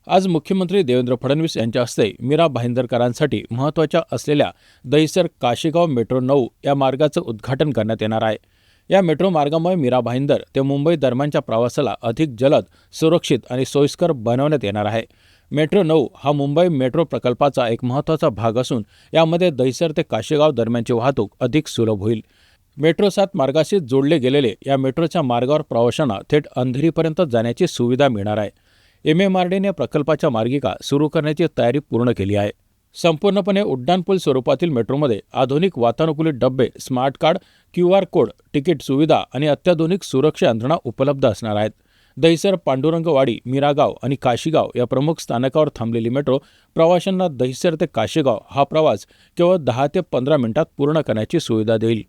आज मुख्यमंत्री देवेंद्र फडणवीस यांच्या हस्ते मीरा भाईंदरकरांसाठी महत्त्वाच्या असलेल्या दहिसर काशेगाव मेट्रो 9 या मार्गाचं उद्घाटन करण्यात येणार आहे। या मेट्रो मार्गामुळे मीरा भाईंदर ते मुंबई दरम्यानच्या प्रवासाला अधिक जलद, सुरक्षित आणि सोयीस्कर बनवण्यात येणार आहे। मेट्रो 9 हा मुंबई मेट्रो प्रकल्पाचा एक महत्त्वाचा भाग असून यामध्ये दहिसर ते काशेगाव दरम्यानची वाहतूक अधिक सुलभ होईल। मेट्रो 7 मार्गाशी जोडले गेलेले या मेट्रोच्या मार्गावर प्रवाशांना थेट अंधेरीपर्यंत जाण्याची सुविधा मिळणार आहे। MMRDने प्रकल्पाच्या मार्गिका सुरू करण्याची तयारी पूर्ण केली आहे। संपूर्णपणे उड्डाणपूल स्वरूपातील मेट्रोमध्ये आधुनिक वातानुकूलित डबे, smart card, QR code, ticket सुविधा आणि अत्याधुनिक सुरक्षा यंत्रणा उपलब्ध असणार आहेत। दहिसर, पांडुरंगवाडी, मीरागाव आणि काशीगाव या प्रमुख स्थानकावर थांबलेली मेट्रो प्रवाशांना दहिसर ते काशेगाव हा प्रवास केवळ 10 ते 15 मिनिटात पूर्ण करण्याची सुविधा देईल।